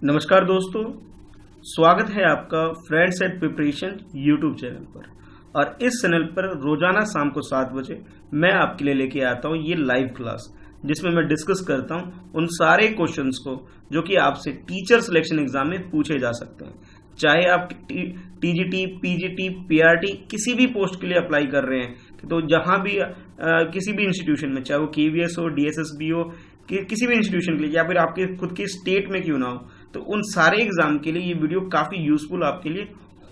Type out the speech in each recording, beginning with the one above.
नमस्कार दोस्तों, स्वागत है आपका friends at preparation YouTube channel पर। और इस चैनल पर रोजाना शाम को 7 बजे मैं आपके लिए लेके आता हूँ ये लाइव क्लास, जिसमें मैं डिस्कस करता हूँ उन सारे क्वेश्चंस को जो कि आपसे टीचर सिलेक्शन एग्जाम में पूछे जा सकते हैं। चाहे आप टीजीटी, पीजीटी, पीआरटी किसी भी पोस्ट के लिए अप्लाई कर रहे हैं, तो जहां भी किसी भी इंस्टीट्यूशन में, चाहे वो केवीएस हो, डीएसएसबी हो, किसी भी इंस्टीट्यूशन के लिए, या फिर आपके खुद के स्टेट में क्यों ना हो, तो उन सारे एग्जाम के लिए ये वीडियो काफी यूजफुल आपके लिए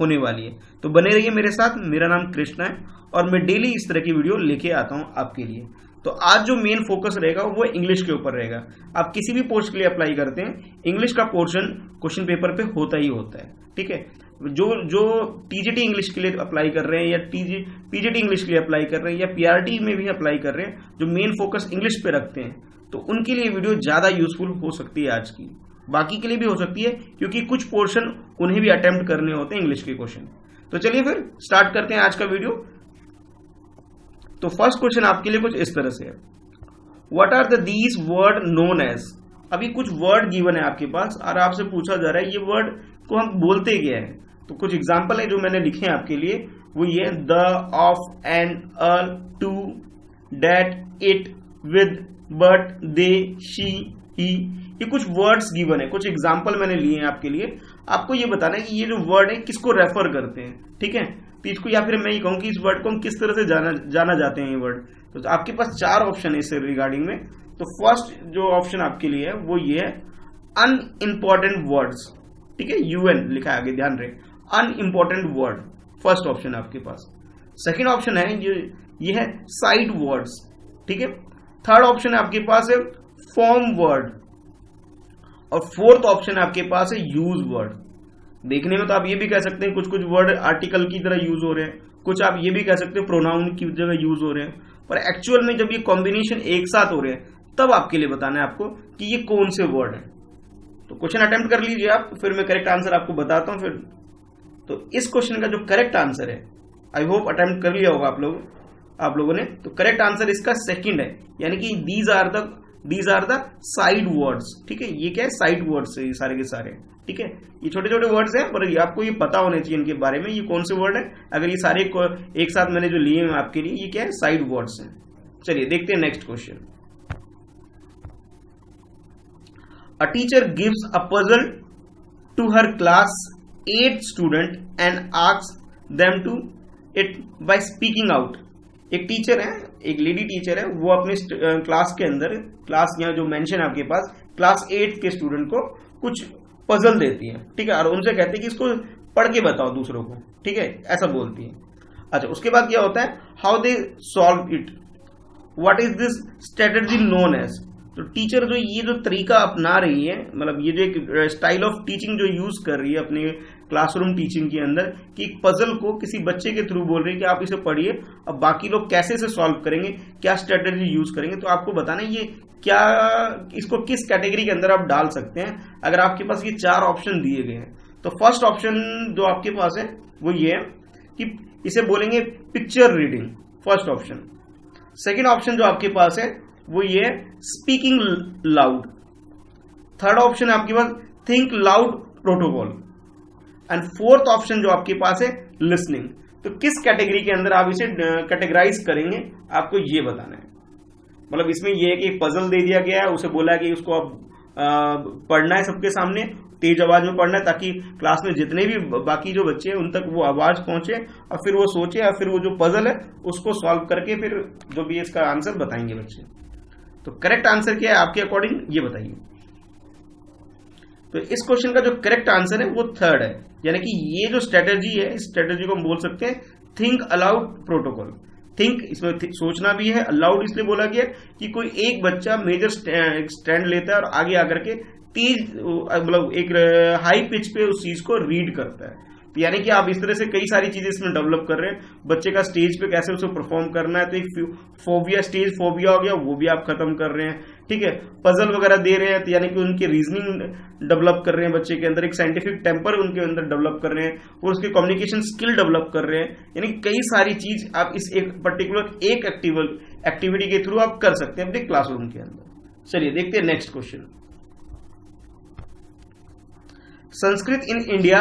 होने वाली है। तो बने रहिए मेरे साथ। मेरा नाम कृष्णा है और मैं डेली इस तरह की वीडियो लेके आता हूं आपके लिए। तो आज जो मेन फोकस रहेगा वो इंग्लिश के ऊपर रहेगा। आप किसी भी पोस्ट के लिए अप्लाई करते हैं, इंग्लिश का पोर्शन क्वेश्चन पेपर पे होता ही होता है। ठीक है, जो टीजीटी इंग्लिश के लिए अप्लाई कर रहे हैं, या पीजीटी इंग्लिश के लिए अप्लाई कर रहे हैं, या पीआरटी में भी अप्लाई कर रहे हैं, जो मेन फोकस इंग्लिश पे रखते हैं, तो उनके लिए वीडियो ज्यादा यूजफुल हो सकती है आज की। बाकी के लिए भी हो सकती है, क्योंकि कुछ पोर्शन उन्हें भी अटेम्प्ट करने होते हैं इंग्लिश के क्वेश्चन। तो चलिए फिर स्टार्ट करते हैं आज का वीडियो। तो फर्स्ट क्वेश्चन आपके लिए कुछ इस तरह से है, what are these word known as. अभी कुछ वर्ड गिवन है आपके पास और आपसे पूछा जा रहा है ये वर्ड को हम बोलते क्या है। तो कुछ एग्जाम्पल है जो मैंने लिखे हैं आपके लिए, वो ये the, of, and, to, that, it, with, but, they, she, he. ये कुछ वर्ड्स गिवन है, कुछ एग्जाम्पल मैंने लिए हैं आपके लिए। आपको ये बताना है कि ये जो वर्ड है किसको रेफर करते हैं। ठीक है, तो इसको, या फिर मैं ये कहूँ कि इस वर्ड को हम किस तरह से जाना जाते हैं ये वर्ड। तो आपके पास 4 ऑप्शन है इससे रिगार्डिंग में। तो फर्स्ट जो ऑप्शन आपके लिए है वो ये है अनइम्पॉर्टेंट वर्ड्स। ठीक है, यूएन लिखा है आगे, ध्यान रहे, अनइम्पॉर्टेंट वर्ड फर्स्ट ऑप्शन है आपके पास। सेकेंड ऑप्शन है ये है साइड वर्ड्स। ठीक है, थर्ड ऑप्शन है आपके पास है फॉर्म वर्ड, और फोर्थ ऑप्शन है आपके पास है यूज वर्ड। देखने में तो आप ये भी कह सकते हैं कुछ कुछ वर्ड आर्टिकल की तरह यूज हो रहे हैं, कुछ आप ये भी कह सकते हैं प्रोनाउन की जगह यूज हो रहे हैं, पर एक्चुअल में जब ये कॉम्बिनेशन एक साथ हो रहे हैं तब आपके लिए बताना है आपको कि ये कौन से वर्ड है। तो क्वेश्चन अटेम्प्ट कर लीजिए आप, फिर मैं करेक्ट आंसर आपको बताता हूं फिर। तो इस क्वेश्चन का जो करेक्ट आंसर है, आई होप अटेम्प्ट कर लिया होगा आप लोगों ने। तो करेक्ट आंसर इसका सेकंड है, यानी कि these are the side words. ठीक है, ये क्या है, साइड वर्ड्स है ये सारे के सारे। ठीक है, ये छोटे छोटे वर्ड्स हैं, पर आपको ये पता होने चाहिए इनके बारे में, ये कौन से वर्ड है। अगर ये सारे एक साथ मैंने जो लिए हैं आपके लिए, ये क्या है, साइड वर्ड्स हैं। चलिए देखते हैं next question. A teacher gives a puzzle to her class 8 student and asks them to it by speaking out. एक टीचर है, एक लेडी टीचर है, वो अपने क्लास के अंदर, क्लास यहाँ जो मेंशन है आपके पास, क्लास 8 के स्टूडेंट को कुछ पजल देती है। ठीक है, और उनसे कहते हैं कि इसको पढ़ के बताओ दूसरों को। ठीक है, ऐसा बोलती है। अच्छा, उसके बाद क्या होता है, how they solve it, what is this strategy known as. तो टीचर जो ये जो तरीका अपना रही है, मतलब ये जो एक स्टाइल ऑफ टीचिंग जो यूज कर रही है अपने क्लासरूम टीचिंग के अंदर, कि एक पजल को किसी बच्चे के थ्रू बोल रही है कि आप इसे पढ़िए, अब बाकी लोग कैसे इसे सॉल्व करेंगे, क्या स्ट्रेटजी यूज करेंगे। तो आपको बताना है ये क्या, इसको किस कैटेगरी के अंदर आप डाल सकते हैं अगर आपके पास ये 4 ऑप्शन दिए गए हैं। तो फर्स्ट ऑप्शन जो आपके पास है वो ये है कि इसे बोलेंगे picture reading, first option. Second option जो आपके पास है वो ये है स्पीकिंग लाउड। थर्ड ऑप्शन है आपके पास think loud protocol, and fourth option जो आपके पास है लिसनिंग। तो किस कैटेगरी के अंदर आप इसे कैटेगराइज करेंगे, आपको ये बताना है। मतलब इसमें यह है कि पजल दे दिया गया है, उसे बोला कि उसको अब पढ़ना है सबके सामने, तेज आवाज में पढ़ना है, ताकि क्लास में जितने भी बाकी जो बच्चे हैं उन तक वो आवाज पहुंचे, और फिर वो सोचे, और फिर वो जो पजल है उसको सॉल्व करके फिर जो भी इसका आंसर बताएंगे बच्चे। तो करेक्ट आंसर क्या है आपके अकॉर्डिंग, ये बताइए। तो इस क्वेश्चन का जो करेक्ट आंसर है वो थर्ड है, यानी कि ये जो स्ट्रेटजी है, इस स्ट्रेटजी को हम बोल सकते हैं थिंक अलाउड प्रोटोकॉल। थिंक, इसमें सोचना भी है, अलाउड इसलिए बोला गया कि कोई एक बच्चा मेजर स्टैंड लेता है और आगे आकर के तेज, मतलब एक हाई पिच पे उस चीज को रीड करता है। तो यानी कि आप इस तरह से कई सारी चीजें इसमें डेवलप कर रहे हैं, बच्चे का स्टेज पे कैसे उसे परफॉर्म करना है। तो एक फोबिया, स्टेज फोबिया हो गया, वो भी आप खत्म कर रहे हैं। ठीक है, पजल वगैरह दे रहे हैं, तो यानी कि उनकी रीजनिंग डेवलप कर रहे हैं बच्चे के अंदर, एक साइंटिफिक टेम्पर उनके अंदर डेवलप कर रहे हैं, और उसके कम्युनिकेशन स्किल डेवलप कर रहे हैं। यानी कई सारी चीज आप इस एक पर्टिकुलर एक एक्टिविटी के थ्रू आप कर सकते हैं अपने क्लासरूम के अंदर। चलिए देखते हैं next question. Sanskrit in India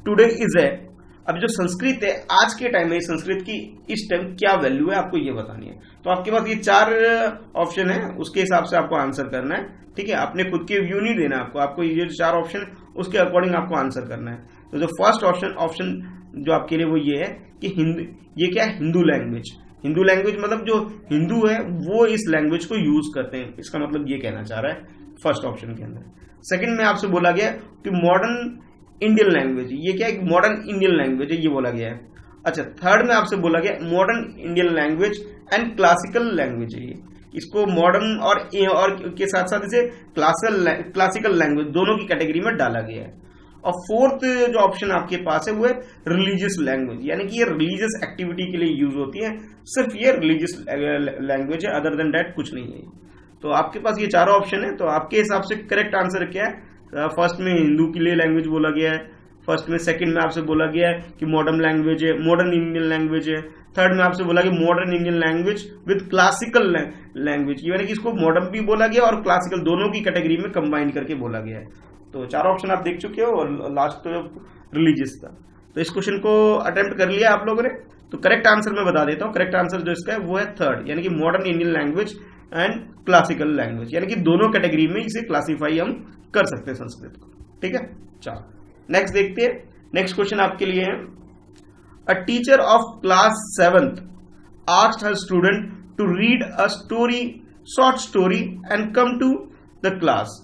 today is a, अब जो संस्कृत है आज के टाइम में संस्कृत की इस टाइम क्या वैल्यू है आपको ये बतानी है। तो आपके पास ये 4 ऑप्शन है, उसके हिसाब से आपको आंसर करना है, ठीक है। अपने खुद के व्यू नहीं देना आपको ये जो 4 ऑप्शन उसके अकॉर्डिंग आपको आंसर करना है। तो जो फर्स्ट ऑप्शन जो आपके लिए वो ये है कि ये क्या है, हिंदू लैंग्वेज। हिंदू लैंग्वेज मतलब जो हिंदू है वो इस लैंग्वेज को यूज करते हैं, इसका मतलब ये कहना चाह रहा है फर्स्ट ऑप्शन के अंदर। सेकंड में आपसे बोला गया कि मॉडर्न इंडियन लैंग्वेज, ये क्या है, मॉडर्न इंडियन लैंग्वेज है, ये बोला गया है। अच्छा, थर्ड में आपसे बोला गया modern Indian language and classical language है, ये इसको मॉडर्न और के साथ साथ इसे क्लासिकल लैंग्वेज दोनों की कैटेगरी में डाला गया है। और फोर्थ जो ऑप्शन आपके पास है वो है रिलीजियस लैंग्वेज, यानी कि ये रिलीजियस एक्टिविटी के लिए यूज होती है, सिर्फ ये रिलीजियस लैंग्वेज है, अदर देन दैट कुछ नहीं है। तो आपके पास ये 4 ऑप्शन है, तो आपके हिसाब से करेक्ट आंसर क्या है? फर्स्ट में हिंदू के लिए लैंग्वेज बोला गया है, फर्स्ट में, सेकंड में आपसे बोला गया है कि मॉडर्न लैंग्वेज है, मॉडर्न इंडियन लैंग्वेज है, थर्ड में आपसे बोला गया modern Indian language with classical language, यानी कि इसको मॉडर्न भी बोला गया और क्लासिकल दोनों की कैटेगरी में कंबाइन करके बोला गया है। तो 4 ऑप्शन आप देख चुके हो और लास्ट रिलीजियस था। तो इस क्वेश्चन को अटेम्प्ट कर लिया आप लोगों ने। तो करेक्ट आंसर मैं बता देता हूँ, करेक्ट आंसर जो इसका है वो है थर्ड, यानी कि modern Indian language and classical language, यानी कि दोनों कैटेगरी में इसे क्लासीफाई हम कर सकते हैं संस्कृत को, ठीक है। चलो नेक्स्ट देखते हैं। नेक्स्ट क्वेश्चन आपके लिए है, a teacher of class 7th asked her student to read a story, short story and come to the class.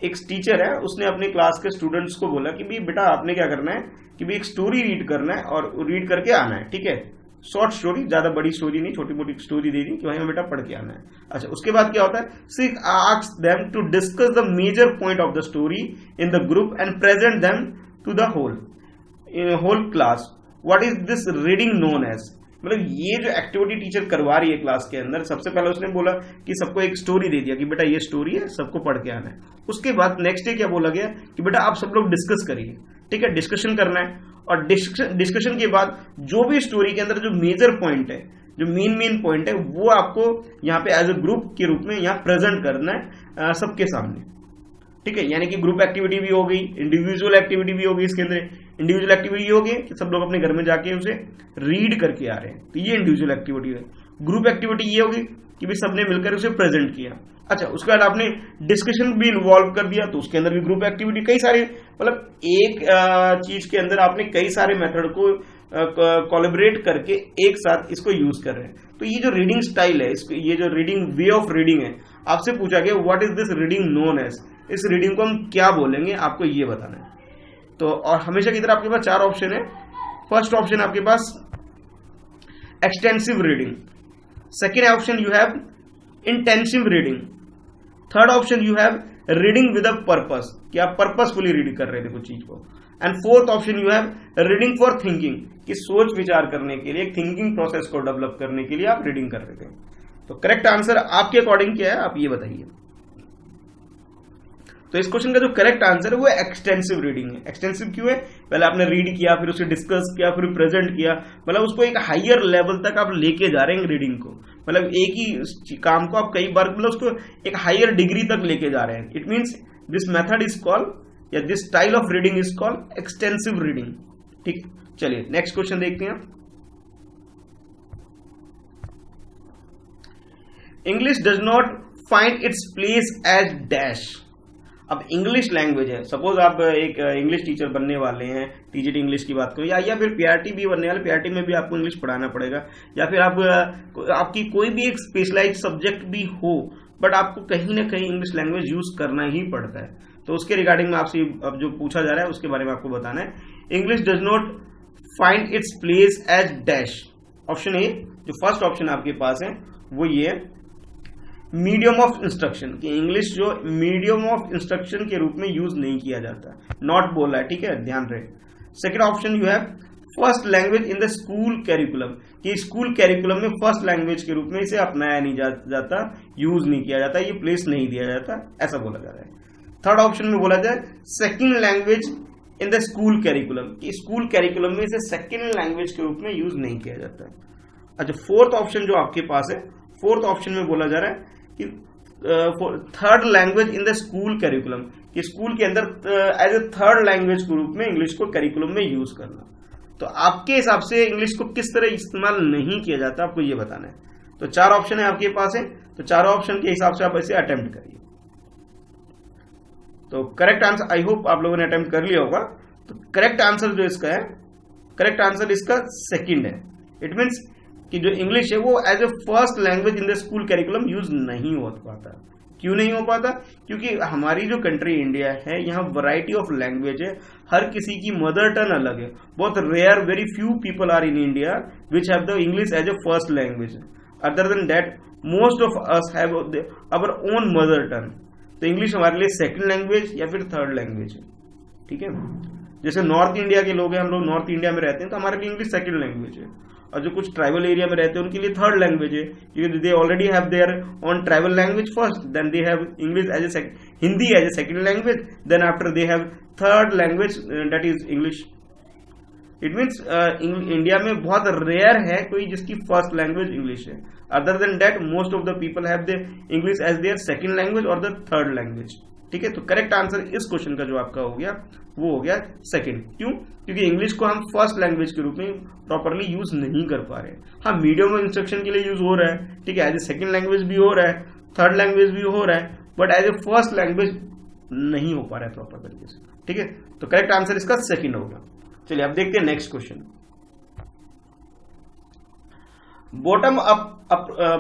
एक टीचर है, उसने अपने क्लास के स्टूडेंट्स को बोला कि भाई बेटा आपने क्या करना है कि भाई एक स्टोरी रीड करना है और रीड करके आना है, ठीक है। शॉर्ट स्टोरी, ज्यादा बड़ी स्टोरी नहीं, छोटी मोटी स्टोरी दे दी कि भाई बेटा पढ़ के आना है। अच्छा, उसके बाद क्या होता है, sick asks them to discuss the major point of the story in the group and present them to the whole class. What is this reading known as? मतलब ये जो एक्टिविटी टीचर करवा रही है क्लास के अंदर, सबसे पहले उसने बोला कि सबको एक स्टोरी दे दिया कि बेटा ये स्टोरी है, सबको पढ़ के आना है। उसके बाद नेक्स्ट डे क्या बोला गया कि बेटा आप सब लोग डिस्कस करिए, ठीक है, डिस्कशन करना है। और डिस्कशन के बाद जो भी स्टोरी के अंदर जो मेजर पॉइंट है, जो मेन पॉइंट है, वो आपको यहाँ पे एज ए ग्रुप के रूप में यहाँ प्रेजेंट करना है सबके सामने, ठीक है। यानी कि ग्रुप एक्टिविटी भी हो गई, इंडिविजुअल एक्टिविटी भी होगी। इसके अंदर इंडिविजुअल एक्टिविटी ये होगी कि सब लोग अपने घर में जाके उसे रीड करके आ रहे हैं, तो ये इंडिविजुअल एक्टिविटी है। ग्रुप एक्टिविटी ये होगी कि भी सबने मिलकर उसे प्रेजेंट किया। अच्छा, उसके बाद आपने डिस्कशन भी इन्वॉल्व कर दिया, तो उसके अंदर भी ग्रुप एक्टिविटी, कई सारे, मतलब एक चीज के अंदर आपने कई सारे मेथड को कोलैबोरेट करके एक साथ इसको यूज कर रहे हैं। तो ये जो रीडिंग स्टाइल है, इसको, ये जो रीडिंग वे ऑफ रीडिंग है, आपसे पूछा गया what is this reading known as, इस रीडिंग को हम क्या बोलेंगे, आपको ये बताना है। तो और हमेशा की तरह आपके पास 4 ऑप्शन है। फर्स्ट ऑप्शन आपके पास extensive reading, second option you have intensive reading, third option you have reading with a purpose, कि आप पर्पसफुली रीड कर रहे थे कुछ चीज को, and fourth option you have reading for thinking, कि सोच विचार करने के लिए, थिंकिंग प्रोसेस को डेवलप करने के लिए आप रीडिंग कर रहे थे। तो करेक्ट आंसर आपके अकॉर्डिंग क्या है, आप ये बताइए। तो इस क्वेश्चन का जो करेक्ट आंसर है वो एक्सटेंसिव रीडिंग है। एक्सटेंसिव क्यों है? पहले आपने रीड किया, फिर उसे डिस्कस किया, फिर प्रेजेंट किया, मतलब उसको एक हायर लेवल तक आप लेके जा रहे हैं रीडिंग को, मतलब एक ही काम को आप कई बार, मतलब उसको एक हायर डिग्री तक लेके जा रहे हैं। It means this method is called, या this style of reading is called extensive reading, ठीक। चलिए नेक्स्ट क्वेश्चन देखते हैं। English does not find its place as dash. अब इंग्लिश लैंग्वेज है, सपोज आप एक इंग्लिश टीचर बनने वाले हैं, टीजीटी इंग्लिश की बात करो, या फिर पीआरटी भी बनने वाले, पीआरटी में भी आपको इंग्लिश पढ़ाना पड़ेगा, या फिर आपकी कोई भी एक स्पेशलाइज्ड सब्जेक्ट भी हो, बट आपको कहीं ना कहीं इंग्लिश लैंग्वेज यूज करना ही पड़ता है। तो उसके रिगार्डिंग में आपसे अब जो पूछा जा रहा है उसके बारे में आपको बताना है। English does not find its place as dash. Option A, जो फर्स्ट ऑप्शन आपके पास है वो ये है, मीडियम ऑफ इंस्ट्रक्शन, कि इंग्लिश जो मीडियम ऑफ इंस्ट्रक्शन के रूप में यूज नहीं किया जाता, नॉट बोला है, ठीक है, ध्यान रहे। Second option you have first language in the school curriculum, कि स्कूल कैरिकुलम में फर्स्ट लैंग्वेज के रूप में इसे अपनाया नहीं जाता, यूज नहीं किया जाता, ये प्लेस नहीं दिया जाता, ऐसा बोला जा रहा है। थर्ड ऑप्शन में बोला जाए second language in the school curriculum, कि स्कूल कैरिकुलम में इसे सेकेंड लैंग्वेज के रूप में यूज नहीं किया जाता। अच्छा, फोर्थ ऑप्शन जो आपके पास है, फोर्थ ऑप्शन में बोला जा रहा है कि third language in the school curriculum, कि स्कूल के अंदर एज ए थर्ड लैंग्वेज के रूप में इंग्लिश को करिकुलम में यूज करना। तो आपके हिसाब से इंग्लिश को किस तरह इस्तेमाल नहीं किया जाता आपको ये बताना है। तो 4 ऑप्शन है आपके पास है, तो 4 ऑप्शन के हिसाब से आप इसे अटेम्प्ट करिए। तो करेक्ट आंसर, आई होप आप लोगों ने अटेम्प्ट कर लिया होगा। तो करेक्ट आंसर जो इसका है, करेक्ट आंसर इसका सेकंड है। इट मीन्स कि जो इंग्लिश है वो as a first language in the school curriculum use नहीं हो पाता। क्यों नहीं हो पाता? क्योंकि हमारी जो कंट्री इंडिया है, यहाँ वैरायटी ऑफ लैंग्वेज है, हर किसी की मदर टंग अलग है। बहुत rare, very few people are in India which have the English as a first language. Other than that most of us have our own mother tongue. तो English हमारे लिए second language या फिर third language है। ठीक है, जैसे north India के लोग हैं, हम लोग नॉर्थ इंडिया में रहते हैं, तो हमारे लिए इंग्लिश सेकंड लैंग्वेज है। और जो कुछ ट्राइबल एरिया में रहते हैं उनके लिए थर्ड लैंग्वेज है, क्योंकि they already have their own tribal language first, then they have English as a Hindi as a second language, then after they have third language that is English. It means India में बहुत रेयर है कोई जिसकी first language English है। Other than that most of the people have the English as their second language और the third language. ठीक है, तो करेक्ट आंसर इस क्वेश्चन का जो आपका हो गया वो हो गया सेकंड। क्यों? क्योंकि इंग्लिश को हम फर्स्ट लैंग्वेज के रूप में प्रॉपरली यूज नहीं कर पा रहे हैं। हाँ, मीडियम इंस्ट्रक्शन के लिए यूज हो रहा है, ठीक है, एज ए सेकंड लैंग्वेज भी हो रहा है, थर्ड लैंग्वेज भी हो रहा है, but as a first language नहीं हो पा रहा है प्रॉपर तरीके से। ठीक है, तो करेक्ट आंसर इसका सेकंड होगा। चलिए अब देखते हैं next question. Bottom up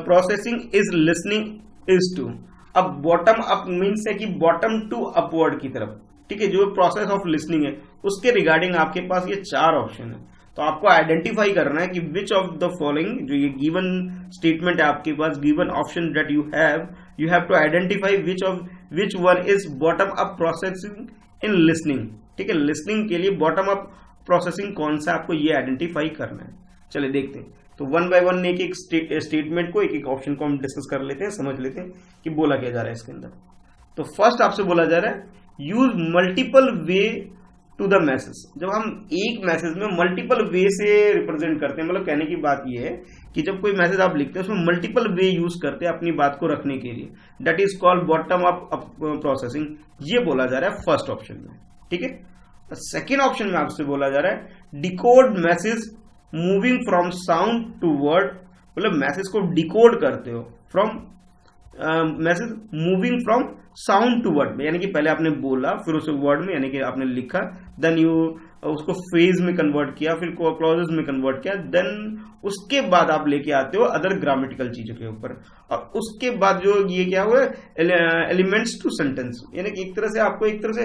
processing is listening is to. अब बॉटम अप मीन्स है कि बॉटम टू अपवर्ड की तरफ। ठीक है, जो प्रोसेस ऑफ लिसनिंग है उसके रिगार्डिंग आपके पास ये 4 ऑप्शन है। तो आपको आइडेंटिफाई करना है कि विच ऑफ द फॉलोइंग, जो ये गिवन स्टेटमेंट है आपके पास, given option that you have to identify which one is bottom up processing in listening. ठीक है, लिसनिंग के लिए बॉटम अप प्रोसेसिंग कौन सा, आपको ये आइडेंटिफाई करना है। चलिए देखते हैं। तो 1 बाय 1 एक एक स्टेटमेंट को, एक एक ऑप्शन को हम डिस्कस कर लेते हैं, समझ लेते हैं कि बोला क्या जा रहा है इसके अंदर। तो फर्स्ट आपसे बोला जा रहा है use multiple way to the message. जब हम एक मैसेज में मल्टीपल वे से रिप्रेजेंट करते हैं, मतलब कहने की बात यह है कि जब कोई मैसेज आप लिखते हैं उसमें मल्टीपल वे यूज करते हैं अपनी बात को रखने के लिए, that is called bottom up processing. ये बोला जा रहा है फर्स्ट ऑप्शन में। ठीक है, सेकेंड ऑप्शन में आपसे बोला जा रहा है decode message moving from sound to word. मतलब मैसेज को डिकोड करते हो from message moving from sound to word में, यानी कि पहले आपने बोला, फिर उसे वर्ड में यानी कि आपने लिखा, देन यू उसको फ्रेज में कन्वर्ट किया, फिर क्लॉजेस में कन्वर्ट किया, देन उसके बाद आप लेके आते हो अदर ग्रामेटिकल चीजों के ऊपर, और उसके बाद जो ये क्या हुआ एलिमेंट्स टू सेंटेंस, यानी कि एक तरह से आपको एक तरह से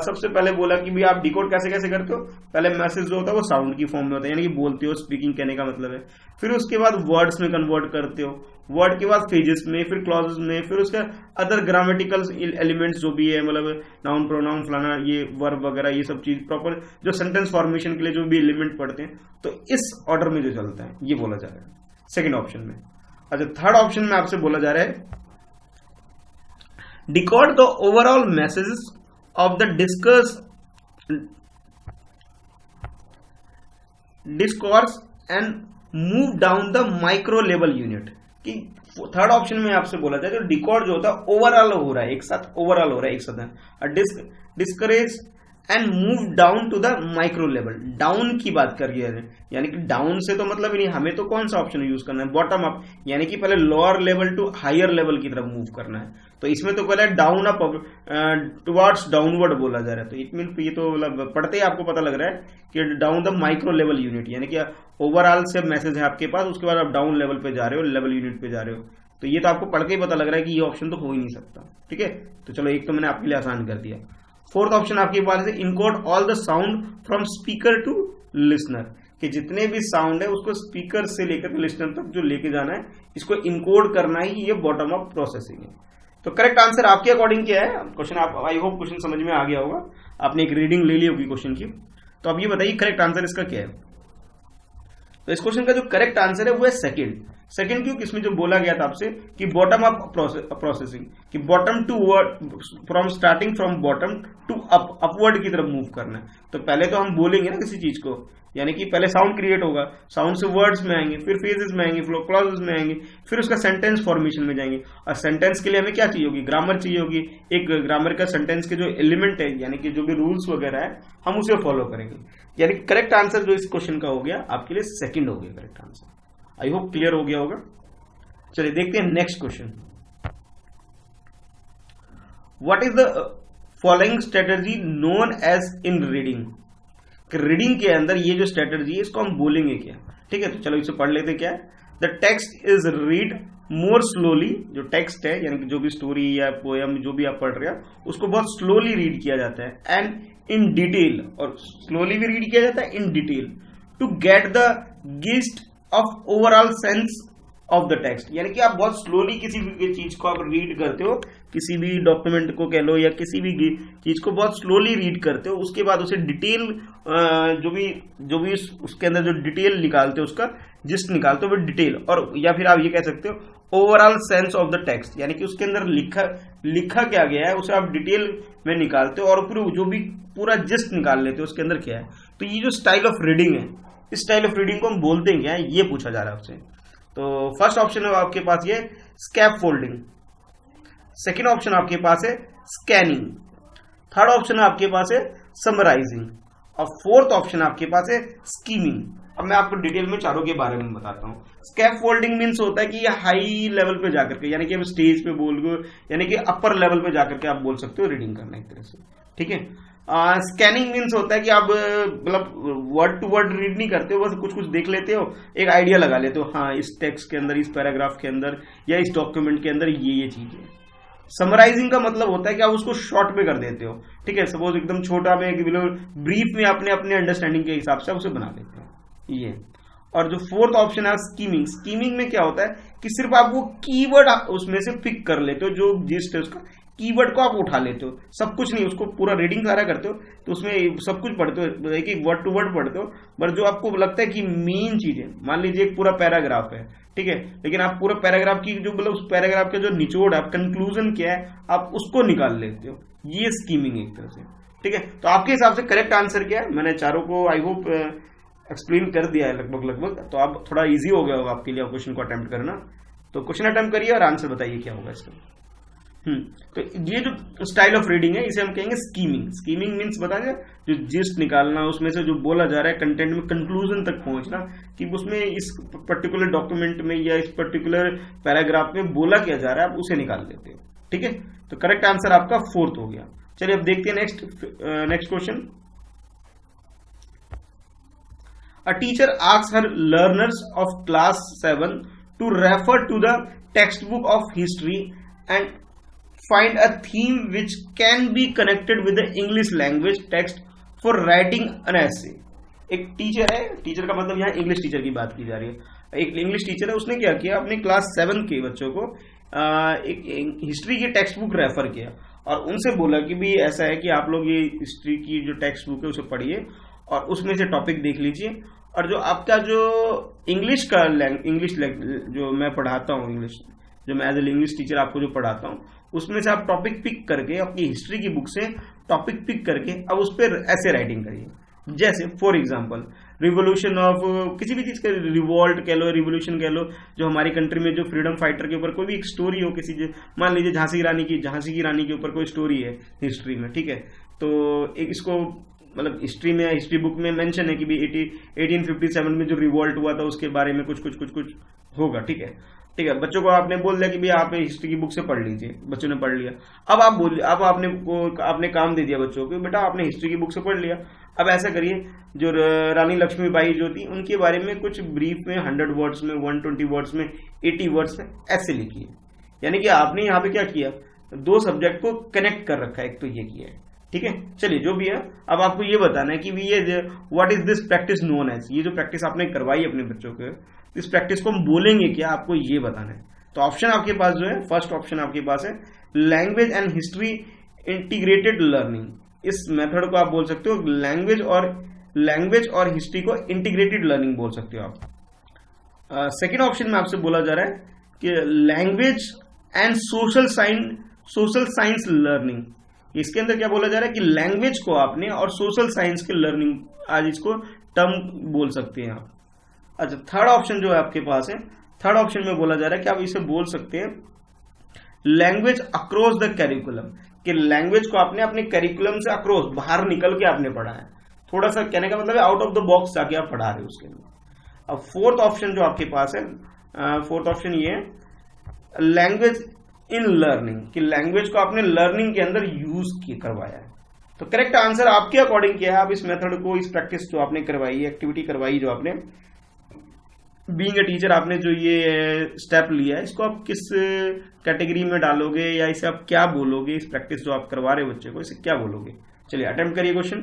सबसे पहले बोला कि भी आप डिकोड कैसे कैसे करते हो। पहले मैसेज जो होता है वो साउंड की फॉर्म में होता है, यानी कि बोलते हो, स्पीकिंग कहने का मतलब है। फिर उसके बाद वर्ड्स में कन्वर्ट करते हो, वर्ड के बाद फ्रेजेस में, फिर क्लॉजेस में, फिर उसका अदर ग्रामेटिकल एलिमेंट्स जो भी है, मतलब नाउन प्रोनाउन फलाना ये वर्ब वगैरह ये सब चीज प्रॉपर जो सेंटेंस फॉर्मेशन के लिए जो भी एलिमेंट पढ़ते हैं, तो इस ऑर्डर में जो चलता है ये बोला जा रहा है सेकेंड ऑप्शन में। अच्छा, थर्ड ऑप्शन में आपसे बोला जा रहा है decode the overall messages of the discourse and move down the micro level unit। कि थर्ड ऑप्शन में आपसे बोला जाए तो डिकोड जो होता है ओवरऑल हो रहा है, एक साथ ओवरऑल हो रहा है एक साथ, discourage and move down to the micro level. Down की बात कर रही है, यानी कि डाउन से तो मतलब ही नहीं, हमें तो कौन सा ऑप्शन यूज करना है, बॉटम अप, यानी कि पहले lower level to higher level की तरफ मूव करना है। तो इसमें तो पहले डाउन अप टुवर्ड्स डाउनवर्ड बोला जा रहा है। तो इट मीन ये तो मतलब पढ़ते ही आपको पता लग रहा है कि down the micro level unit, यानी कि ओवरऑल से मैसेज है आपके पास, उसके बाद आप डाउन लेवल पे जा रहे हो, लेवल यूनिट पे जा रहे हो। तो ये तो आपको पढ़ के ही पता लग रहा है कि ये ऑप्शन तो हो ही नहीं सकता। ठीक है, तो चलो एक तो मैंने आपके लिए आसान कर दिया। फोर्थ ऑप्शन आपके पास है encode all the sound from speaker to listener, कि जितने भी साउंड है उसको स्पीकर से लेकर लिसनर तक जो लेके जाना है, इसको इनकोड करना ही ये बॉटम अप प्रोसेसिंग है। तो करेक्ट आंसर आपके अकॉर्डिंग क्या है क्वेश्चन, आप आई होप क्वेश्चन समझ में आ गया होगा, आपने एक रीडिंग ले ली होगी क्वेश्चन की। तो अब ये बताइए करेक्ट आंसर इसका क्या है। तो इस क्वेश्चन का जो करेक्ट आंसर है वो है सेकंड, सेकंड क्योंकि इसमें जो बोला गया था आपसे कि बॉटम अप प्रोसेसिंग, कि bottom to word, from starting from bottom to up, upward की तरफ मूव करना है। तो पहले तो हम बोलेंगे ना किसी चीज को, यानी कि पहले साउंड क्रिएट होगा, साउंड से वर्ड्स में आएंगे, फिर फेजेस में आएंगे, फिर क्लॉजेस में आएंगे, फिर उसका सेंटेंस फॉर्मेशन में जाएंगे। और सेंटेंस के लिए हमें क्या चाहिए होगी, ग्रामर चाहिए होगी। एक ग्रामर का सेंटेंस के जो एलिमेंट है, यानी कि जो भी रूल्स वगैरह है, हम उसे फॉलो करेंगे। यानी करेक्ट आंसर जो इस क्वेश्चन का हो गया आपके लिए सेकंड हो गया correct answer. I hope clear हो गया होगा। चलिए देखते हैं next question. What is the following strategy known as in reading? Reading के अंदर ये जो स्ट्रेटजी है इसको हम बोलेंगे क्या? ठीक है, तो चलो इसे पढ़ लेते। क्या है? The text is read more slowly. जो टेक्स्ट है यानी कि जो भी स्टोरी या पोएम जो भी आप पढ़ रहे हो उसको बहुत स्लोली रीड किया जाता है, एंड इन डिटेल, और स्लोली भी रीड किया जाता है in detail, to get the gist of overall sense of the text. यानी कि आप बहुत स्लोली किसी भी चीज को आप रीड करते हो, किसी भी डॉक्यूमेंट को कह लो या किसी भी चीज को बहुत स्लोली रीड करते हो, उसके बाद उसे डिटेल जो भी उसके अंदर जो डिटेल निकालते हो, उसका जिस्ट निकालते हो वो डिटेल, और या फिर आप ये कह सकते हो overall sense of the text, यानी कि उसके अंदर लिखा क्या गया है उसे आप डिटेल में निकालते हो और फिर जो भी पूरा जिस्ट निकाल लेते हो उसके अंदर क्या है। तो ये जो स्टाइल ऑफ रीडिंग है, इस स्टाइल ऑफ रीडिंग को हम बोलते हैं क्या है, ये पूछा जा रहा है आपसे। तो फर्स्ट ऑप्शन है आपके पास ये स्कैप फोल्डिंग, सेकेंड ऑप्शन आपके पास है स्कैनिंग, थर्ड ऑप्शन आपके पास है समराइजिंग, और फोर्थ ऑप्शन आपके पास है स्कीमिंग। अब मैं आपको डिटेल में चारों के बारे में बताता हूँ। स्कैप फोल्डिंग मीन्स होता है कि ये हाई लेवल पे जाकर के, यानी कि अब स्टेज पे बोल गो, यानी कि अपर लेवल पे जाकर के आप बोल सकते हो रीडिंग करना एक तरह से, ठीक है। स्कैनिंग मीन्स होता है कि आप मतलब वर्ड टू वर्ड रीड नहीं करते हो, बस कुछ कुछ देख लेते हो, एक आइडिया लगा लेते हो, हाँ इस टेक्स्ट के अंदर, इस पैराग्राफ के अंदर या इस डॉक्यूमेंट के अंदर ये चीज है। समराइजिंग का मतलब होता है कि आप उसको शॉर्ट में कर देते हो, ठीक है। सपोज एकदम छोटा में ब्रीफ में आपने अपने अंडरस्टैंडिंग के हिसाब से उसे बना लेते हो ये। और जो फोर्थ ऑप्शन है स्कीमिंग, स्कीमिंग में क्या होता है कि सिर्फ आप वो कीवर्ड उसमें से पिक कर लेते हो, जो जिस्ट है उसका कीवर्ड को आप उठा लेते हो, सब कुछ नहीं, उसको पूरा रीडिंग सारा करते हो तो उसमें सब कुछ पढ़ते हो, एक एक वर्ड टू वर्ड पढ़ते हो, पर जो आपको लगता है कि मेन चीज है, मान लीजिए एक पूरा पैराग्राफ है, ठीक है, लेकिन आप पूरा पैराग्राफ की जो मतलब उस पैराग्राफ का जो निचोड़ है, कंक्लूजन क्या है, आप उसको निकाल लेते हो, ये स्कीमिंग एक तरह से, ठीक है। तो आपके हिसाब से करेक्ट आंसर क्या है? मैंने चारों को आई होप एक्सप्लेन कर दिया है लगभग, तो आप थोड़ा इजी हो गया होगा आपके लिए क्वेश्चन को अटेम्प्ट करना। तो क्वेश्चन अटेम्प्ट करिए और आंसर बताइए क्या होगा इसका। तो ये जो स्टाइल ऑफ रीडिंग है इसे हम कहेंगे स्कीमिंग। स्कीमिंग मीन्स बता दें जो जिस्ट निकालना, उसमें से जो बोला जा रहा है कंटेंट में कंक्लूजन तक पहुंचना, कि उसमें इस पर्टिकुलर डॉक्यूमेंट में या इस पर्टिकुलर पैराग्राफ में बोला क्या जा रहा है, आप उसे निकाल लेते हो, ठीक है। तो करेक्ट आंसर आपका फोर्थ हो गया। चलिए अब देखते हैं next question. A teacher asks her learners of class 7 to refer to the textbook of history and find a theme which can be connected with the English language text for writing an essay. एक teacher है, teacher का मतलब यहाँ English teacher की बात की जा रही है। एक इंग्लिश टीचर है, उसने क्या किया, अपने क्लास 7 के बच्चों को एक हिस्ट्री की टेक्स्ट बुक रेफर किया और उनसे बोला कि भी ऐसा है कि आप लोग ये हिस्ट्री की जो टेक्स्ट बुक है उसे पढ़िए और उसमें से टॉपिक देख लीजिए, और जो आपका जो इंग्लिश जो मैं पढ़ाता हूँ, इंग्लिश जो मैं एज ए इंग्लिश टीचर आपको जो पढ़ाता हूँ, उसमें से आप टॉपिक पिक करके अपनी हिस्ट्री की बुक से टॉपिक पिक करके अब उस पर ऐसे राइटिंग करिए। जैसे फॉर एग्जांपल रिवोल्यूशन ऑफ किसी भी चीज का, रिवॉल्ट कह लो, रिवोल्यूशन कह लो, जो हमारी कंट्री में जो फ्रीडम फाइटर के ऊपर कोई भी एक स्टोरी हो, किसी मान लीजिए झांसी की रानी के ऊपर कोई स्टोरी है हिस्ट्री में, ठीक है। तो एक इसको मतलब हिस्ट्री में, हिस्ट्री बुक में मेंशन है कि भी 1857 में जो रिवॉल्ट हुआ था उसके बारे में कुछ होगा, ठीक है। बच्चों को आपने बोल दिया कि भी आप हिस्ट्री की बुक से पढ़ लीजिए, बच्चों ने पढ़ लिया। अब आपने काम दे दिया बच्चों को, बेटा आपने हिस्ट्री की बुक से पढ़ लिया, अब ऐसा करिए जो रानी लक्ष्मीबाई जो थी उनके बारे में कुछ ब्रीफ में 100 वर्ड्स में, 120 वर्ड्स में, 80 वर्ड्स में ऐसे लिखिए। यानी कि आपने यहाँ पे क्या किया, दो सब्जेक्ट को कनेक्ट कर रखा है, एक तो ये किया है, ठीक है। चलिए जो भी है, अब आपको ये बताना है कि ये what is this practice known as, ये जो प्रैक्टिस आपने करवाई अपने बच्चों को, इस प्रैक्टिस को हम बोलेंगे क्या, आपको ये बताना है। तो ऑप्शन आपके पास जो है, फर्स्ट ऑप्शन आपके पास है language and history integrated learning. इस मेथड को आप बोल सकते हो लैंग्वेज और हिस्ट्री को इंटीग्रेटेड लर्निंग बोल सकते हो आप। सेकेंड ऑप्शन में आपसे बोला जा रहा है कि language and social science learning. इसके अंदर क्या बोला जा रहा है कि लैंग्वेज को आपने और सोशल साइंस के लर्निंग, आज इसको टर्म बोल सकते हैं आप। अच्छा, थर्ड ऑप्शन जो है आपके पास है, थर्ड ऑप्शन में बोला जा रहा है कि आप इसे बोल सकते हैं लैंग्वेज अक्रॉस द कैरिकुलम, कि लैंग्वेज को आपने अपने कैरिकुलम से अक्रॉस, बाहर निकल के आपने पढ़ा है। थोड़ा सा कहने का मतलब है आउट ऑफ द बॉक्स जाके आप पढ़ा रहे हो उसके अंदर। अब फोर्थ ऑप्शन जो आपके पास है, फोर्थ ऑप्शन ये है लैंग्वेज इन लर्निंग, कि लैंग्वेज को आपने लर्निंग के अंदर यूज करवाया है। तो करेक्ट आंसर आपके अकॉर्डिंग क्या है? आप इस मेथड को, इस प्रैक्टिस जो आपने करवाई, एक्टिविटी करवाई जो आपने बीइंग ए टीचर, आपने जो ये स्टेप लिया है, इसको आप किस कैटेगरी में डालोगे, या इसे आप क्या बोलोगे? इस प्रैक्टिस जो आप करवा रहे हो बच्चे को, इसे क्या बोलोगे? चलिए अटेम्प्ट करिए क्वेश्चन।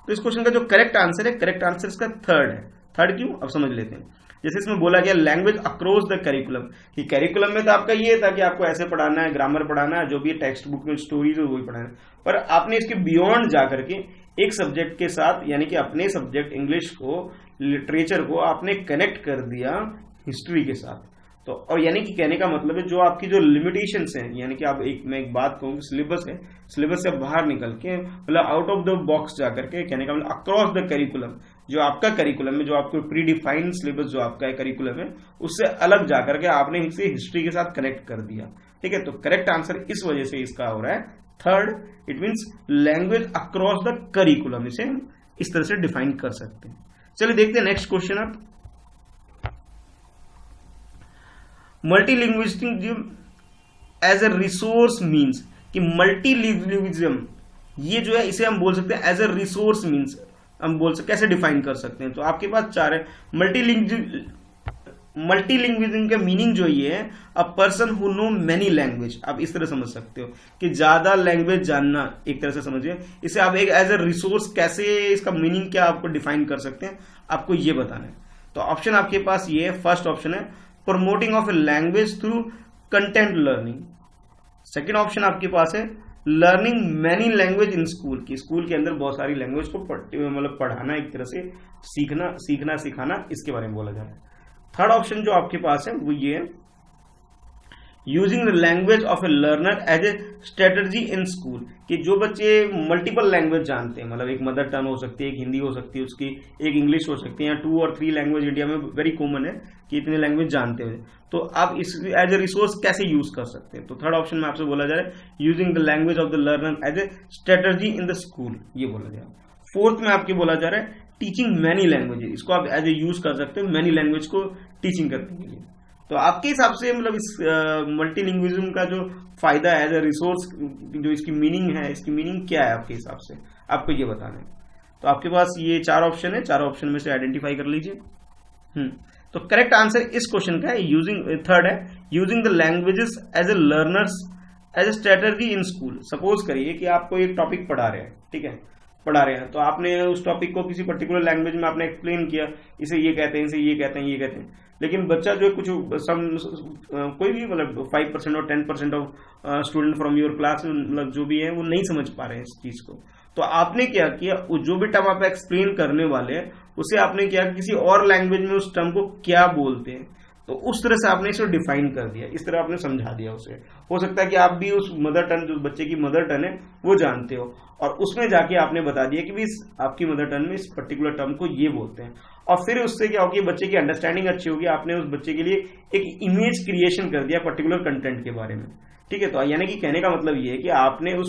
तो इस क्वेश्चन का जो करेक्ट आंसर है, करेक्ट आंसर इसका थर्ड है। थर्ड क्यों, अब समझ लेते हैं। जैसे इसमें बोला गया लैंग्वेज अक्रॉस द करिकुलम, कि करिकुलम में तो आपका ये था कि आपको ऐसे पढ़ाना है, ग्रामर पढ़ाना है, जो भी टेक्स्ट बुक में स्टोरीज है वही पढ़ाना है, पर आपने इसके बियॉन्ड जाकर के एक सब्जेक्ट के साथ, यानी कि अपने सब्जेक्ट इंग्लिश को, लिटरेचर को आपने कनेक्ट कर दिया हिस्ट्री के साथ। तो और यानी कि कहने का मतलब है जो आपकी जो लिमिटेशंस हैं, यानी कि आप मैं एक बात कहूँ, सिलेबस है, सिलेबस से बाहर निकल के, मतलब आउट ऑफ द बॉक्स जाकर के, कहने का मतलब अक्रॉस द करिकुलम, जो आपका करिकुलम है, जो आपको प्री डिफाइंड सिलेबस जो आपका करिकुलम है, उससे अलग जाकर के आपने इसे हिस्ट्री के साथ कनेक्ट कर दिया। ठीक है, तो करेक्ट आंसर इस वजह से इसका हो रहा है third, it means language across the curriculum, इसे हम इस तरह से डिफाइन कर सकते हैं। चलिए देखते हैं नेक्स्ट क्वेश्चन। आप multilingualism as a resource means, कि मल्टीलिंग्विज्म ये जो है इसे हम बोल सकते हैं एज ए रिसोर्स मीन्स, हम बोल सकते कैसे डिफाइन कर सकते हैं। तो आपके पास चार है। मल्टीलिंग्विज्म का मीनिंग जो ये है, a person who know many language, आप इस तरह समझ सकते हो कि ज्यादा लैंग्वेज जानना, एक तरह से समझिए। इसे आप एक एज ए रिसोर्स, कैसे इसका मीनिंग क्या आपको डिफाइन कर सकते हैं, आपको ये बताना है। तो ऑप्शन आपके पास ये है, फर्स्ट ऑप्शन है promoting of a language through content learning. Second option आपके पास है learning many language in school, की स्कूल के अंदर बहुत सारी लैंग्वेज को मतलब पढ़ाना, एक तरह से सीखना सिखाना, इसके बारे में बोला जा रहा है। थर्ड ऑप्शन जो आपके पास है वो ये है using the language of a learner as a strategy in school, कि जो बच्चे मल्टीपल लैंग्वेज जानते हैं, मतलब एक मदर टंग हो सकती है, एक हिंदी हो सकती है उसकी, एक इंग्लिश हो सकती है, या 2 और 3 लैंग्वेज इंडिया में वेरी कॉमन है कि इतने लैंग्वेज जानते हैं, तो आप इस एज ए रिसोर्स कैसे यूज कर सकते हैं। तो थर्ड ऑप्शन में आपसे बोला जा रहा है using the language of the learner as a strategy in the school, ये बोला जा रहा है। फोर्थ में आपके बोला जा रहा है टीचिंग मैनी लैंग्वेज, इसको आप एज ए यूज कर सकते हो मैनी लैंग्वेज को टीचिंग करने के लिए। तो आपके हिसाब से मतलब इस मल्टीलिंग्विज्म का जो फायदा है एज ए रिसोर्स, जो इसकी मीनिंग है, इसकी मीनिंग क्या है आपके हिसाब से, आपको ये बताना है। तो आपके पास ये 4 ऑप्शन है, 4 ऑप्शन में से आइडेंटिफाई कर लीजिए। तो करेक्ट आंसर इस क्वेश्चन का है यूजिंग, थर्ड है using the languages as a learners as a strategy in school. Suppose करिए कि आपको एक टॉपिक पढ़ा रहे हैं, ठीक है, पढ़ा रहे हैं, तो आपने उस टॉपिक को किसी पर्टिकुलर लैंग्वेज में आपने एक्सप्लेन किया, इसे ये कहते हैं, इसे ये कहते हैं, ये कहते हैं, लेकिन बच्चा जो कुछ कोई भी मतलब 5% और 10% of student from your class, मतलब जो भी है वो नहीं समझ पा रहे हैं इस चीज को। तो आपने क्या किया, जो भी टर्म आप एक्सप्लेन करने वाले हैं उसे आपने क्या, किसी और लैंग्वेज में उस टर्म को क्या बोलते हैं, तो उस तरह से आपने इसे डिफाइन कर दिया, इस तरह आपने समझा दिया उसे। हो सकता है कि आप भी उस मदर टंग, जो बच्चे की मदर टंग है वो जानते हो, और उसमें जाके आपने बता दिया कि भी आपकी मदर टंग में इस पर्टिकुलर टर्म को ये बोलते हैं, और फिर उससे क्या होगी, बच्चे की अंडरस्टैंडिंग अच्छी होगी, आपने उस बच्चे के लिए एक इमेज क्रिएशन कर दिया पर्टिकुलर कंटेंट के बारे में। ठीक है, तो यानी कि कहने का मतलब ये है कि आपने उस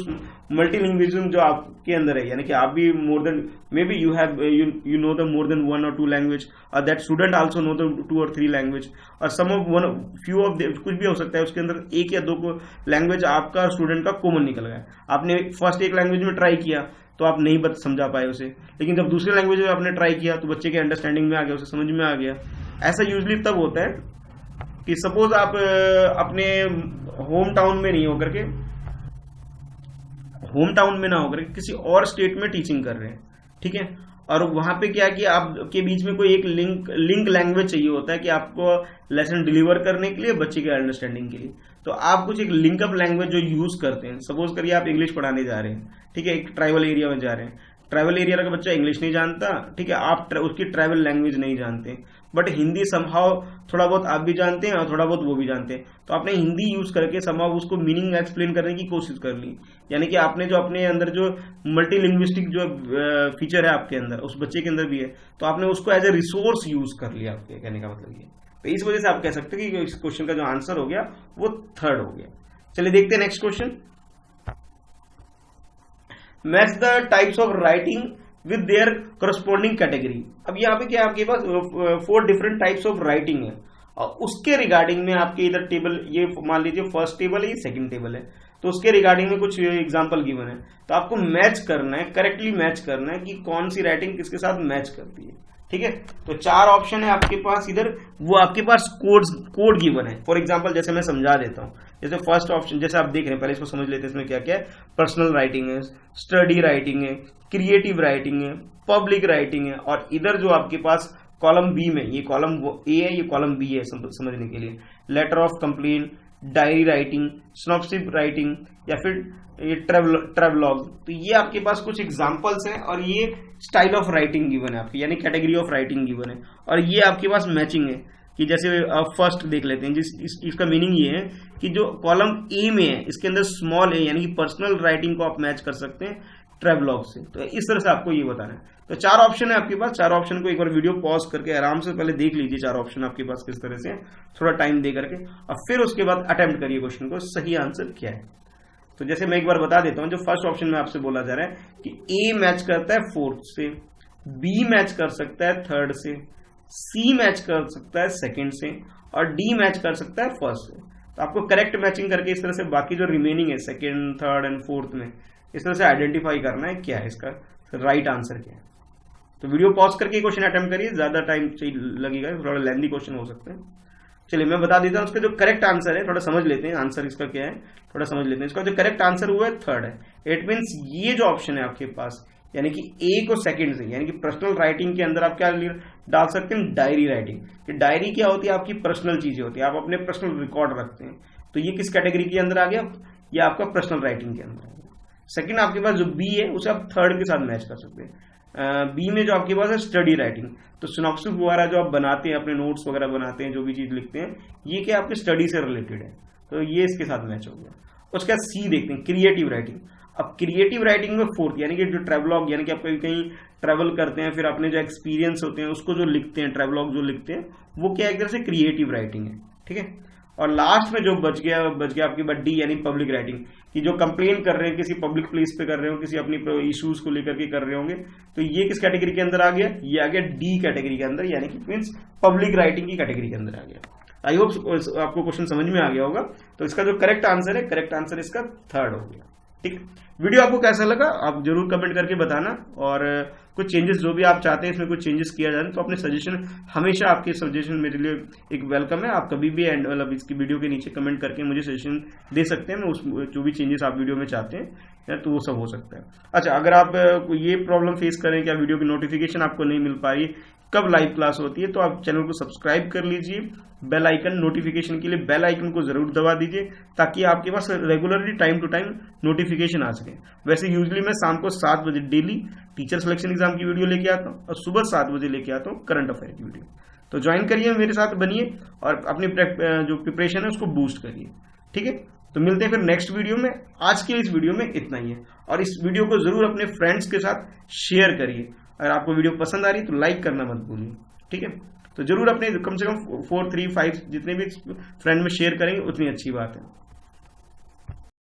मल्टीलिंग्विज्म जो आपके अंदर है, यानी कि आप भी more than maybe you have you know the more than 1 or 2 language, और that student also know the 2 or 3 language, और सम ऑफ फ्यू ऑफ कुछ भी हो सकता है उसके अंदर 1 या 2 लैंग्वेज आपका स्टूडेंट का कॉमन निकल गया। आपने फर्स्ट एक लैंग्वेज में ट्राई किया तो आप नहीं समझा पाए उसे, लेकिन जब दूसरे लैंग्वेज में आपने ट्राई किया तो बच्चे के अंडरस्टैंडिंग में आ गया, उसे समझ में आ गया। ऐसा यूजली तब होता है कि सपोज आप अपने होम टाउन में नहीं होकर के, होम टाउन में ना होकर के किसी और स्टेट में टीचिंग कर रहे हैं, ठीक है, और वहां पे क्या कि आपके बीच में कोई एक लिंक लैंग्वेज चाहिए होता है कि आपको लेसन डिलीवर करने के लिए, बच्चे के अंडरस्टैंडिंग के लिए, तो आप कुछ एक लिंकअप लैंग्वेज जो यूज करते हैं। सपोज करिए आप इंग्लिश पढ़ाने जा रहे हैं, ठीक है, एक ट्राइबल एरिया में जा रहे हैं, ट्रैवल एरिया का बच्चा इंग्लिश नहीं जानता, ठीक है, आप उसकी ट्रैवल लैंग्वेज नहीं जानते, बट हिंदी समहाउ थोड़ा बहुत आप भी जानते हैं और थोड़ा बहुत वो भी जानते हैं, तो आपने हिंदी यूज करके समहाउ उसको मीनिंग एक्सप्लेन करने की कोशिश कर ली। यानी कि आपने जो अपने अंदर जो मल्टी लिंग्विस्टिक जो फीचर है आपके अंदर, उस बच्चे के अंदर भी है, तो आपने उसको एज ए रिसोर्स यूज कर लिया। आपके कहने का मतलब ये, तो इस वजह से आप कह सकते हैं कि इस क्वेश्चन का जो आंसर हो गया वो थर्ड हो गया। चलिए देखते हैं next question. Match the types of writing with their corresponding category. अब यहाँ पे क्या आपके पास 4 डिफरेंट टाइप्स ऑफ राइटिंग है और उसके रिगार्डिंग में आपके इधर टेबल, ये मान लीजिए फर्स्ट टेबल है, ये सेकंड टेबल है, तो उसके रिगार्डिंग में कुछ एग्जांपल गिवन है, तो आपको मैच करना है, करेक्टली मैच करना है कि कौन सी राइटिंग किसके साथ मैच करती है। ठीक है, तो 4 ऑप्शन है आपके पास इधर, वो आपके पास कोड गिवन है। फॉर एग्जांपल जैसे मैं समझा देता हूं, जैसे फर्स्ट ऑप्शन जैसे आप देख रहे हैं, पहले इसको समझ लेते हैं इसमें क्या क्या है। पर्सनल राइटिंग है, स्टडी राइटिंग है, क्रिएटिव राइटिंग है, पब्लिक राइटिंग है, और इधर जो आपके पास कॉलम बी में, ये कॉलम ए है, ये कॉलम बी है समझने के लिए, letter of complain, diary writing, synopsis writing, या फिर ये ट्रेवलॉग। तो ये आपके पास कुछ एग्जांपल्स हैं और ये स्टाइल ऑफ राइटिंग गिवन है आपकी, यानी कैटेगरी ऑफ राइटिंग गिवन है, और ये आपके पास मैचिंग है कि जैसे फर्स्ट देख लेते हैं, इसका मीनिंग ये है कि जो कॉलम ए में है इसके अंदर स्मॉल ए यानी कि पर्सनल राइटिंग को आप मैच कर सकते हैं ट्रेवलॉग से। तो इस तरह से आपको ये बताना है। तो 4 ऑप्शन है आपके पास, 4 ऑप्शन को एक बार वीडियो पॉज करके आराम से पहले देख लीजिए 4 ऑप्शन आपके पास किस तरह से, थोड़ा टाइम दे करके, और फिर उसके बाद अटेम्प्ट करिए क्वेश्चन को सही आंसर क्या है। तो जैसे मैं एक बार बता देता हूं, जो फर्स्ट ऑप्शन में आपसे बोला जा रहा है कि ए मैच करता है 4th से, बी मैच कर सकता है 3rd से, सी मैच कर सकता है 2nd से, और डी मैच कर सकता है 1st से। तो आपको करेक्ट मैचिंग करके इस तरह से बाकी जो रिमेनिंग है 2nd, 3rd एंड 4th में, इस तरह से आइडेंटिफाई करना है क्या है इसका राइट आंसर क्या है। तो वीडियो पॉज करके क्वेश्चन अटेम्प्ट करिए, ज्यादा टाइम लगेगा, थोड़ा लेंथी क्वेश्चन हो सकता है। चलिए मैं बता देता हूं उसका जो करेक्ट आंसर है, थोड़ा समझ लेते हैं आंसर इसका क्या है, थोड़ा समझ लेते हैं। इसका जो करेक्ट आंसर हुआ है 3rd है। इट मीन्स ये जो ऑप्शन है आपके पास, यानी कि ए को 2nd से, यानी कि पर्सनल राइटिंग के अंदर आप क्या डाल सकते हैं, डायरी राइटिंग। कि डायरी क्या होती है, आपकी पर्सनल चीजें होती है, आप अपने पर्सनल रिकॉर्ड रखते हैं, तो ये किस कैटेगरी के अंदर आ गया, ये आपका पर्सनल राइटिंग के अंदर आ गया। सेकंड आपके पास जो बी है उसे आप 3rd के साथ मैच कर सकते हैं। बी में जो आपके पास है स्टडी राइटिंग, तो सिनॉप्सिस वगैरह जो आप बनाते हैं, अपने नोट्स वगैरह बनाते हैं, जो भी चीज लिखते हैं, ये क्या आपके स्टडी से रिलेटेड है, तो ये इसके साथ मैच हो गया। उसके बाद सी देखते हैं, क्रिएटिव राइटिंग। अब क्रिएटिव राइटिंग में 4th, यानी कि जो ट्रेवलॉग, यानी कि आप कहीं ट्रेवल करते हैं, फिर अपने जो एक्सपीरियंस होते हैं उसको जो लिखते हैं, ट्रेवलॉग जो लिखते हैं, वो क्या एक तरह से क्रिएटिव राइटिंग है। ठीक है, और लास्ट में जो बच गया आपकी बात डी, यानी पब्लिक राइटिंग, कि जो कंप्लेन कर रहे हैं, किसी पब्लिक प्लेस पे कर रहे हो, किसी अपनी इश्यूज को लेकर के कर रहे होंगे, तो ये किस कैटेगरी के अंदर आ गया, ये आ गया डी कैटेगरी के अंदर, यानी कि मींस पब्लिक राइटिंग की कैटेगरी के अंदर आ गया। आई होप आपको क्वेश्चन समझ में आ गया होगा। तो इसका जो करेक्ट आंसर है, करेक्ट आंसर इसका 3rd हो गया। ठीक, वीडियो आपको कैसा लगा आप जरूर कमेंट करके बताना, और कुछ चेंजेस जो भी आप चाहते हैं इसमें कुछ चेंजेस किया जाए तो अपने सजेशन, हमेशा आपके सजेशन मेरे लिए एक वेलकम है। आप कभी भी एंड मतलब इसकी वीडियो के नीचे कमेंट करके मुझे सजेशन दे सकते हैं, मैं उस जो भी चेंजेस आप वीडियो में चाहते हैं तो वो सब हो सकता है। अच्छा, अगर आप ये प्रॉब्लम फेस करें कि वीडियो की नोटिफिकेशन आपको नहीं मिल पा रही, कब लाइव क्लास होती है, तो आप चैनल को सब्सक्राइब कर लीजिए, बेल आइकन नोटिफिकेशन के लिए बेल आइकन को जरूर दबा दीजिए, ताकि आपके पास regularly time to time notification आ सके। वैसे यूजली मैं शाम को 7 बजे डेली टीचर सिलेक्शन एग्जाम की वीडियो लेके आता हूँ, और सुबह 7 बजे लेके आता हूँ करंट अफेयर की वीडियो। तो ज्वाइन करिए, मेरे साथ बनिए, और अपनी जो प्रिपरेशन है उसको बूस्ट करिए। ठीक है, तो मिलते हैं फिर नेक्स्ट वीडियो में। आज के इस वीडियो में इतना ही है, और इस वीडियो को जरूर अपने फ्रेंड्स के साथ शेयर करिए। अगर आपको वीडियो पसंद आ रही है तो लाइक करना मत भूलिए। ठीक है, तो जरूर अपने कम से कम 4, 3, 5 जितने भी फ्रेंड में शेयर करेंगे उतनी अच्छी बात है।